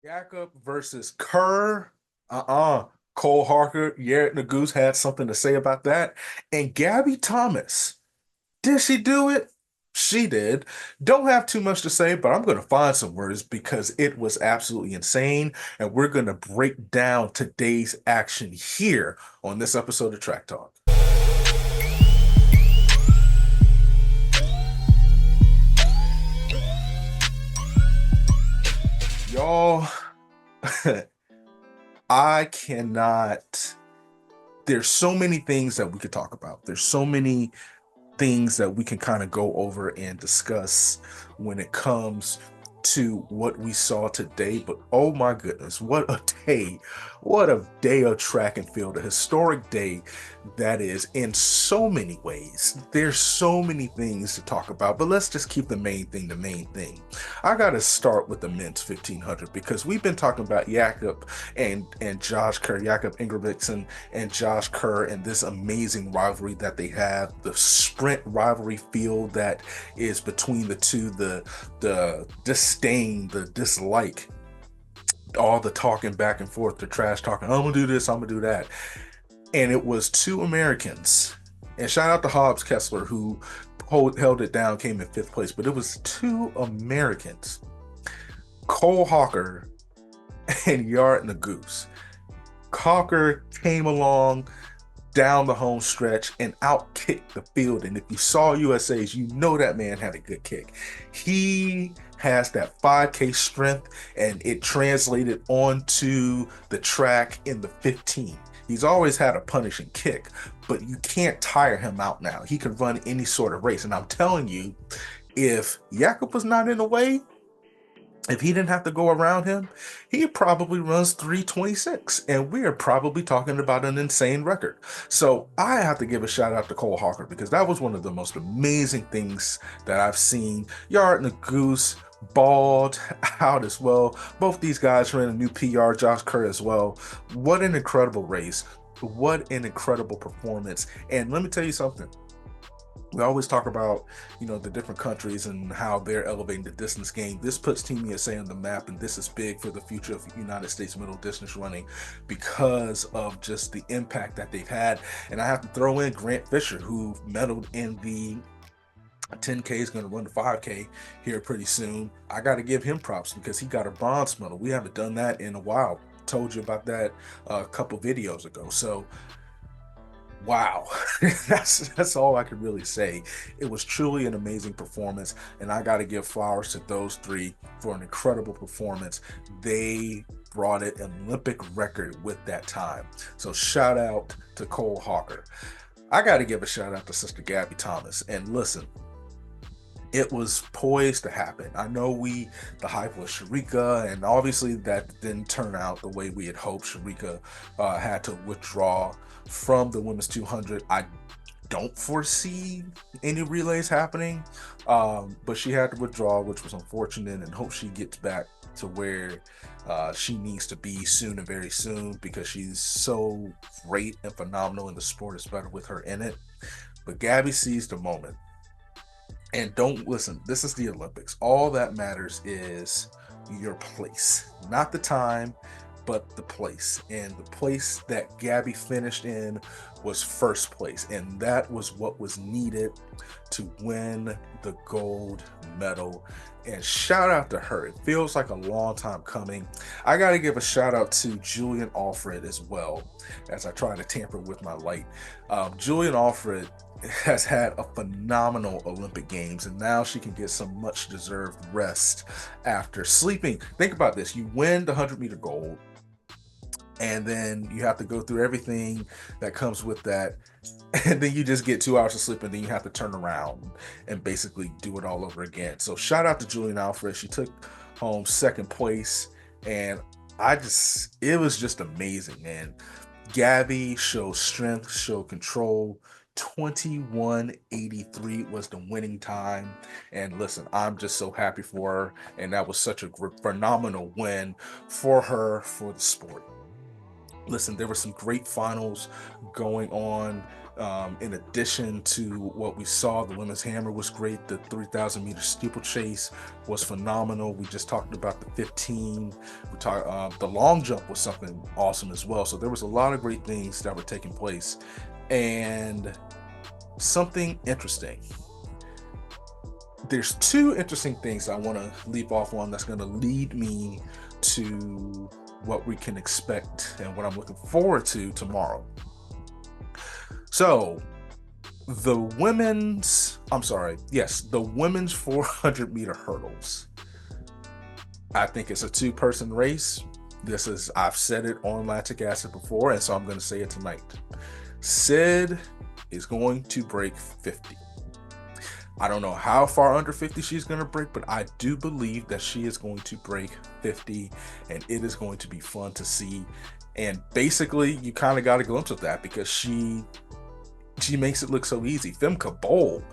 Jakob versus Kerr. Cole Harker, Garrett Goose had something to say about that. And Gabby Thomas. Did she do it? She did. Don't have too much to say, but I'm going to find some words because it was absolutely insane. And we're going to break down today's action here on this episode of Track Talk. Y'all, I cannot. There's so many things that we could talk about. There's so many things that we can kind of go over and discuss when it comes to what we saw today. But oh my goodness, what a day! What a day of track and field, a historic day that is in so many ways. There's so many things to talk about, but let's just keep the main thing the main thing. I got to start with the men's 1500 because we've been talking about Jakob and Josh Kerr, Jakob Ingebrigtsen and Josh Kerr, and this amazing rivalry that they have, the sprint rivalry field that is between the two, the disdain, the dislike, all the talking back and forth, the trash talking. I'm gonna do this, I'm gonna do that, and it was two Americans. And shout out to Hobbs Kessler who held it down, came in fifth place, but it was two Americans, Cole Hocker and Yard Goose. Hocker came along down the home stretch and outkicked the field. And if you saw USA's, you know that man had a good kick. He has that 5K strength, and it translated onto the track in the 15. He's always had a punishing kick, but you can't tire him out now. He can run any sort of race. And I'm telling you, if Jakob was not in the way, if he didn't have to go around him, he probably runs 326. And we are probably talking about an insane record. So I have to give a shout out to Cole Hocker because that was one of the most amazing things that I've seen. Yard and the Goose balled out as well. Both these guys ran a new PR, Josh Kerr as well. What an incredible race. What an incredible performance. And let me tell you something. We always talk about, the different countries and how they're elevating the distance game. This puts Team USA on the map, and this is big for the future of United States middle distance running because of just the impact that they've had. And I have to throw in Grant Fisher, who medaled in the 10K, is going to run the 5K here pretty soon. I got to give him props because he got a bronze medal. We haven't done that in a while. Told you about that a couple videos ago. So wow, that's all I could really say. It was truly an amazing performance, and I got to give flowers to those three for an incredible performance. They brought it an Olympic record with that time. So shout out to Cole Hawker. I got to give a shout out to Sister Gabby Thomas. And listen, it was poised to happen. I know the hype was Sharika, and obviously that didn't turn out the way we had hoped. Sharika had to withdraw from the women's 200. I don't foresee any relays happening, but she had to withdraw, which was unfortunate, and hope she gets back to where she needs to be soon and very soon because she's so great and phenomenal, and the sport is better with her in it. But Gabby seized the moment. And don't listen, this is the Olympics. All that matters is your place, not the time, but the place. And the place that Gabby finished in was first place. And that was what was needed to win the gold medal. And shout out to her. It feels like a long time coming. I got to give a shout out to Julian Alfred as well, as I try to tamper with my light. Julian Alfred has had a phenomenal Olympic Games, and now she can get some much deserved rest after sleeping. Think about this: you win the 100-meter gold, and then you have to go through everything that comes with that, and then you just get 2 hours of sleep, and then you have to turn around and basically do it all over again. So shout out to Julian Alfred. She took home second place, and it was just amazing. And Gabby showed strength, showed control. 21:83 was the winning time. And listen, I'm just so happy for her. And that was such a phenomenal win for her, for the sport. Listen, there were some great finals going on. In addition to what we saw, the women's hammer was great. The 3,000 meter steeplechase was phenomenal. We just talked about the 15. We talked the long jump was something awesome as well. So there was a lot of great things that were taking place, and something interesting. There's two interesting things I want to leap off on that's going to lead me to what we can expect and what I'm looking forward to tomorrow. So the women's 400 meter hurdles. I think it's a two-person race. I've said it on Lactic Acid before, and so I'm going to say it tonight. Sid is going to break 50. I don't know how far under 50 she's going to break, but I do believe that she is going to break 50, and it is going to be fun to see. And basically, you kind of got a glimpse of that because she makes it look so easy. Femke Bol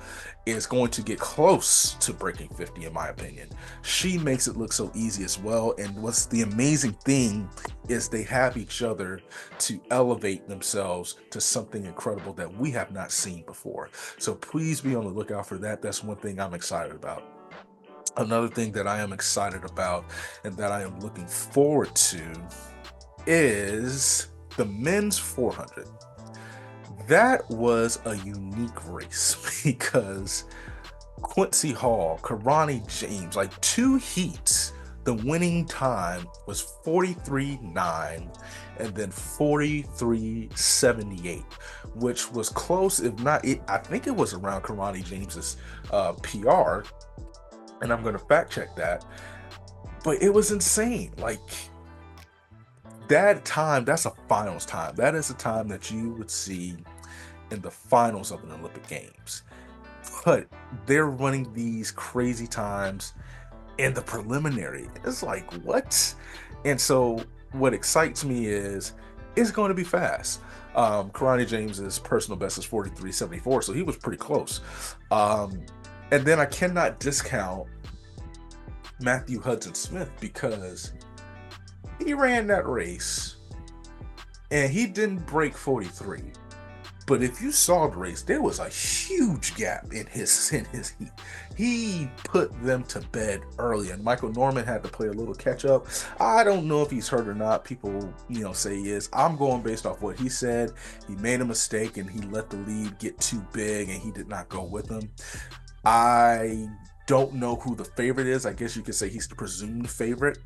is going to get close to breaking 50, in my opinion. She makes it look so easy as well. And what's the amazing thing is they have each other to elevate themselves to something incredible that we have not seen before. So please be on the lookout for that. That's one thing I'm excited about. Another thing that I am excited about and that I am looking forward to is the men's 400. That was a unique race because Quincy Hall, Karani James, like 2 heats, the winning time was 43.9 and then 43.78, which was close, if not, I think it was around Karani James's PR, and I'm going to fact check that, but it was insane. Like, that time, that's a finals time. That is a time that you would see in the finals of an Olympic Games. But they're running these crazy times in the preliminary. It's like, what? And so what excites me is it's going to be fast. Karani James's personal best is 43.74, so he was pretty close. And then I cannot discount Matthew Hudson Smith because he ran that race and he didn't break 43. But if you saw the race, there was a huge gap in his heat. He put them to bed early, and Michael Norman had to play a little catch up. I don't know if he's hurt or not. People, say he is. I'm going based off what he said. He made a mistake and he let the lead get too big and he did not go with him. I don't know who the favorite is. I guess you could say he's the presumed favorite.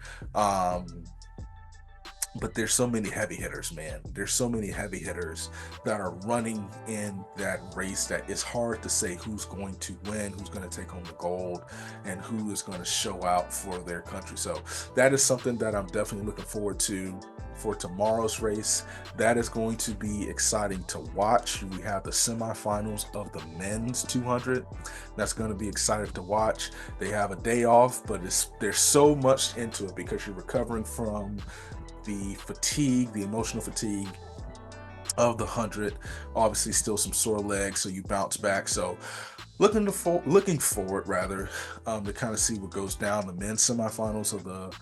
But there's so many heavy hitters, man. There's so many heavy hitters that are running in that race that it's hard to say who's going to win, who's going to take home the gold, and who is going to show out for their country. So that is something that I'm definitely looking forward to for tomorrow's race. That is going to be exciting to watch. We have the semifinals of the men's 200. That's going to be exciting to watch. They have a day off, but there's so much into it because you're recovering from the fatigue, the emotional fatigue of the 100. Obviously still some sore legs, so you bounce back. So looking forward to kind of see what goes down. The men's semifinals of the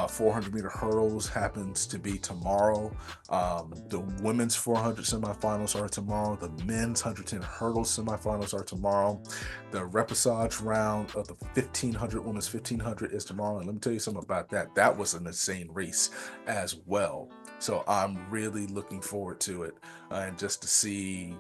400 meter hurdles happens to be tomorrow. The women's 400 semifinals are tomorrow. The men's 110 hurdles semifinals are tomorrow. The repechage round of the 1500 women's 1500 is tomorrow. And let me tell you something about that. That was an insane race as well. So I'm really looking forward to it, and just to see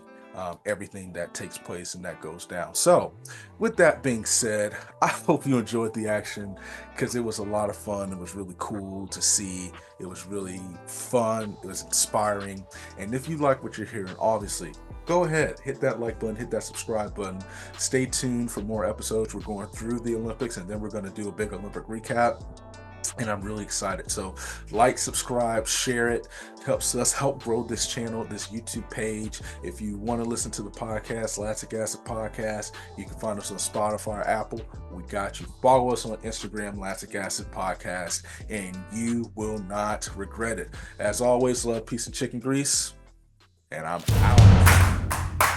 everything that takes place and that goes down. So with that being said, I hope you enjoyed the action because it was a lot of fun. It was really cool to see. It was really fun. It was inspiring. And if you like what you're hearing, obviously, go ahead, hit that like button, hit that subscribe button. Stay tuned for more episodes. We're going through the Olympics, and then we're going to do a big Olympic recap. And I'm really excited. So like, subscribe, share it. Helps us help grow this channel, this YouTube page. If you want to listen to the podcast, Lactic Acid Podcast, you can find us on Spotify, Apple. We got you. Follow us on Instagram, Lactic Acid Podcast, and you will not regret it. As always, love, peace, and chicken grease. And I'm out.